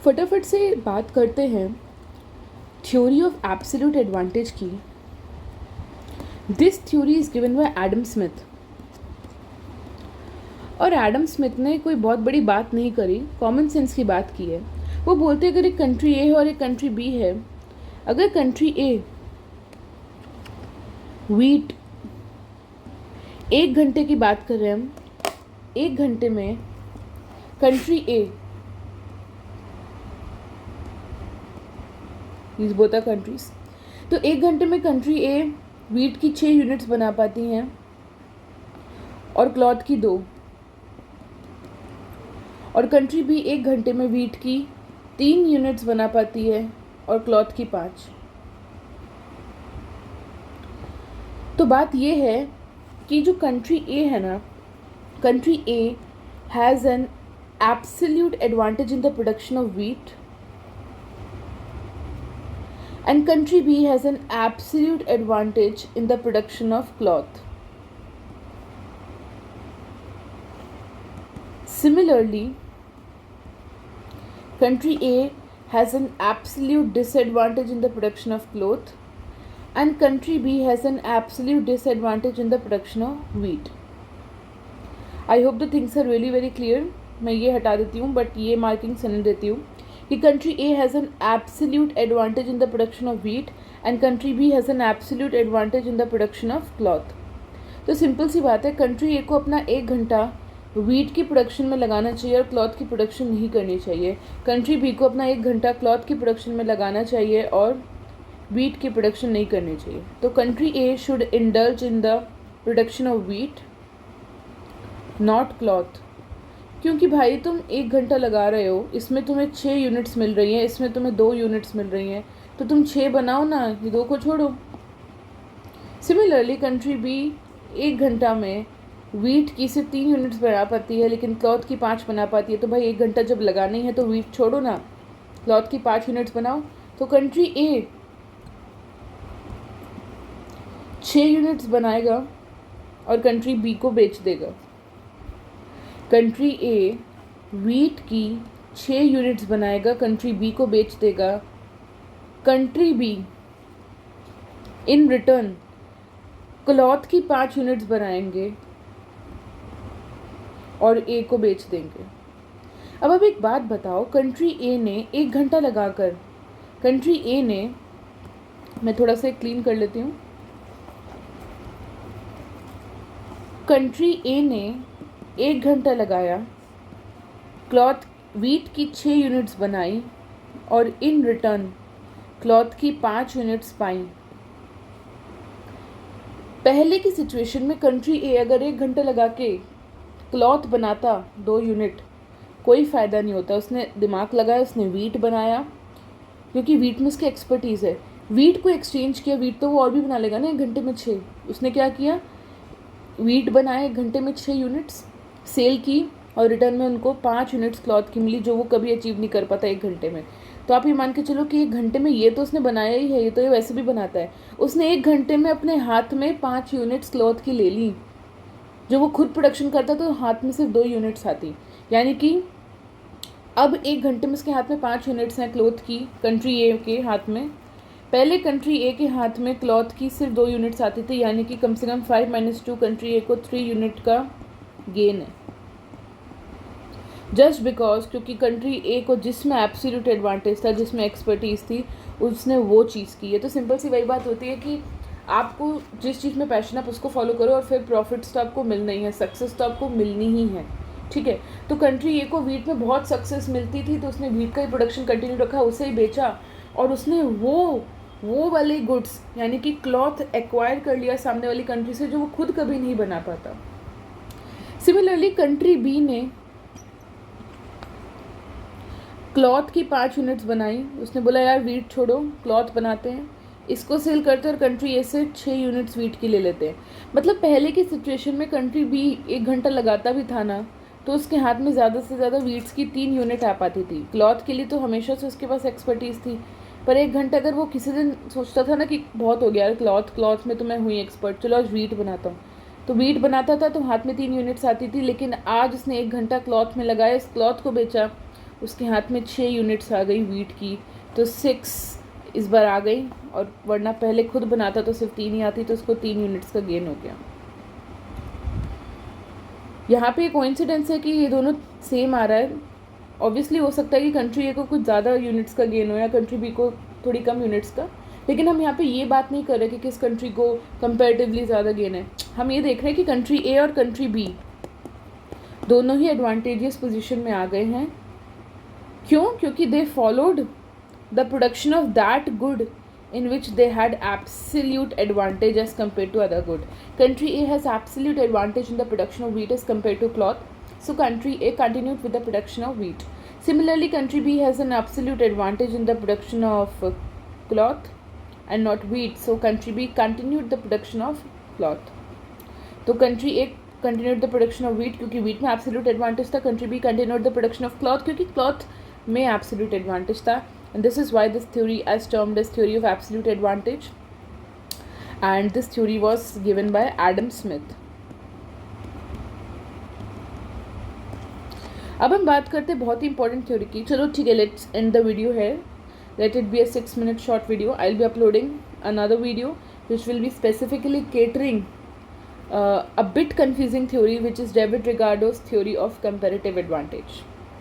फटाफट से बात करते हैं थ्योरी ऑफ एब्सोल्यूट एडवांटेज की। This theory is given by Adam Smith. और एडम स्मिथ ने कोई बहुत बड़ी बात नहीं करी, कॉमन सेंस की बात की है। वो बोलते हैं अगर एक कंट्री ए है और एक कंट्री बी है, अगर कंट्री ए व्हीट 1 घंटे की बात कर रहे हैं हम, 1 घंटे में country A, these both are countries, तो 1 घंटे में कंट्री ए व्हीट की 6 यूनिट्स बना पाती हैं और क्लॉथ की 2, और कंट्री बी 1 घंटे में व्हीट की 3 यूनिट्स बना पाती है और क्लॉथ की 5। तो बात ये है कि जो कंट्री ए है ना, country A has an absolute advantage in the production of wheat and country B has an absolute advantage in the production of cloth. Similarly, country A has an absolute disadvantage in the production of cloth and country B has an absolute disadvantage in the production of wheat. I hope the things are really very clear. मैं ये हटा देती हूँ but ये marking Sunny देती हूँ कि country A has an absolute advantage in the production of wheat and country B has an absolute advantage in the production of cloth. तो सिंपल सी बात है, कंट्री ए को अपना 1 घंटा व्हीट की प्रोडक्शन में लगाना चाहिए और क्लॉथ की प्रोडक्शन नहीं करनी चाहिए। कंट्री बी को अपना 1 घंटा क्लॉथ की प्रोडक्शन में लगाना चाहिए और व्हीट की प्रोडक्शन नहीं करनी चाहिए। तो country A should indulge in the production of wheat, not cloth. क्योंकि भाई तुम 1 घंटा लगा रहे हो, इसमें तुम्हें 6 यूनिट्स मिल रही हैं, इसमें तुम्हें 2 यूनिट्स मिल रही हैं, तो तुम 6 बनाओ ना, ये 2 को छोड़ो। सिमिलरली कंट्री बी 1 घंटा में व्हीट की सिर्फ 3 यूनिट्स बना पाती है लेकिन क्लॉथ की 5 बना पाती है। तो भाई 1 घंटा जब लगानी है तो व्हीट छोड़ो ना, क्लॉथ की 5 यूनिट्स बनाओ। तो कंट्री ए 6 यूनिट्स बनाएगा और कंट्री बी को बेच देगा। कंट्री ए व्हीट की 6 यूनिट्स बनाएगा, कंट्री बी को बेच देगा। Country be in return cloth की 5 यूनिट्स बनाएंगे और ए को बेच देंगे। अब एक बात बताओ, कंट्री ए ने 1 घंटा लगाकर, कंट्री ए ने, मैं थोड़ा सा क्लीन कर लेती हूँ, कंट्री ए ने 1 घंटा लगाया, क्लॉथ व्हीट की 6 यूनिट्स बनाई और इन रिटर्न क्लॉथ की 5 यूनिट्स पाई। पहले की सिचुएशन में कंट्री ए अगर 1 घंटा लगा के क्लॉथ बनाता 2 यूनिट, कोई फ़ायदा नहीं होता। उसने दिमाग लगाया, उसने व्हीट बनाया क्योंकि व्हीट में उसकी एक्सपर्टीज़ है। व्हीट को एक्सचेंज किया, व्हीट तो वो और भी बना लेगा ना 1 घंटे में 6। उसने क्या किया, व्हीट बनाया 1 घंटे में 6 यूनिट्स, सेल की और रिटर्न में उनको 5 यूनिट्स क्लॉथ की मिली, जो वो कभी अचीव नहीं कर पाता 1 घंटे में। तो आप ये मान के चलो कि 1 घंटे में ये तो उसने बनाया ही है, ये तो ये वैसे भी बनाता है। उसने 1 घंटे में अपने हाथ में 5 यूनिट्स क्लॉथ की ले ली, जो वो खुद प्रोडक्शन करता तो हाथ में सिर्फ 2 यूनिट्स आती। यानी कि अब 1 घंटे में उसके हाथ में 5 यूनिट्स हैं क्लॉथ की, कंट्री ए के हाथ में। पहले कंट्री ए के हाथ में क्लॉथ की सिर्फ 2 यूनिट्स आती थी, यानी कि कम से कम 5 - 2 कंट्री ए को 3 यूनिट का गेन है। जस्ट बिकॉज क्योंकि कंट्री ए को जिसमें एब्सोल्यूट एडवांटेज था, जिसमें एक्सपर्टीज़ थी, उसने वो चीज़ की है। तो सिंपल सी वही बात होती है कि आपको जिस चीज़ में पैशन आप उसको फॉलो करो और फिर प्रॉफिट्स तो आपको मिलना ही है, सक्सेस तो आपको मिलनी ही है, ठीक है। तो कंट्री ए को व्हीट में बहुत सक्सेस मिलती थी तो उसने व्हीट का ही प्रोडक्शन कंटिन्यू रखा, उसे ही बेचा और उसने वो वाले गुड्स यानी कि क्लॉथ एक्वायर कर लिया सामने वाली कंट्री से, जो वो खुद कभी नहीं बना पाता। सिमिलरली कंट्री बी ने क्लॉथ की 5 यूनिट्स बनाई, उसने बोला यार व्हीट छोड़ो, क्लॉथ बनाते हैं, इसको सेल करते हैं और कंट्री ए से 6 यूनिट्स व्हीट की ले लेते हैं। मतलब पहले की सिचुएशन में कंट्री बी 1 घंटा लगाता भी था ना, तो उसके हाथ में ज़्यादा से ज़्यादा व्हीट्स की 3 यूनिट आ पाती थी। क्लॉथ के लिए तो हमेशा से उसके पास एक्सपर्टीज़ थी, पर 1 घंटा अगर वो किसी दिन सोचता था ना कि बहुत हो गया यार क्लॉथ में तो मैं हुई एक्सपर्ट, चलो आज व्हीट बनाता हूँ, तो व्हीट बनाता था तो हाथ में 3 यूनिट्स आती थी। लेकिन आज उसने 1 घंटा क्लॉथ में लगाया, इस क्लॉथ को बेचा उसके हाथ में 6 यूनिट्स आ गई वीट की, तो 6 इस बार आ गई, और वरना पहले खुद बनाता तो सिर्फ 3 ही आती, तो उसको 3 यूनिट्स का गेन हो गया। यहाँ पे कोइंसिडेंस है कि ये दोनों सेम आ रहा है। ऑब्वियसली हो सकता है कि कंट्री ए को कुछ ज़्यादा यूनिट्स का गेन हो या कंट्री बी को थोड़ी कम यूनिट्स का, लेकिन हम यहाँ पे ये बात नहीं कर रहे कि किस कंट्री को कंपैरेटिवली ज़्यादा गेन है। हम ये देख रहे हैं कि कंट्री ए और कंट्री बी दोनों ही एडवांटेजियस पोजीशन में आ गए हैं। क्यों? क्योंकि they followed the production of that good in which they had absolute advantage as compared to other good. Country A has absolute advantage in the production of wheat as compared to cloth, so country A continued with the production of wheat. Similarly, country B has an absolute advantage in the production of cloth and not wheat, so country B continued the production of cloth. तो country A continued the production of wheat क्योंकि wheat में absolute advantage था, country B continued the production of cloth क्योंकि cloth में absolute advantage था. And this is why this theory is termed as theory of absolute advantage, and this theory was given by Adam Smith. अब हम बात करते हैं बहुत ही important theory की। चलो ठीक है, लेट्स एंड द वीडियो है, let it be a 6 minute short video. I'll be uploading another video which will be specifically catering a bit confusing theory, which is David Ricardo's theory of comparative advantage.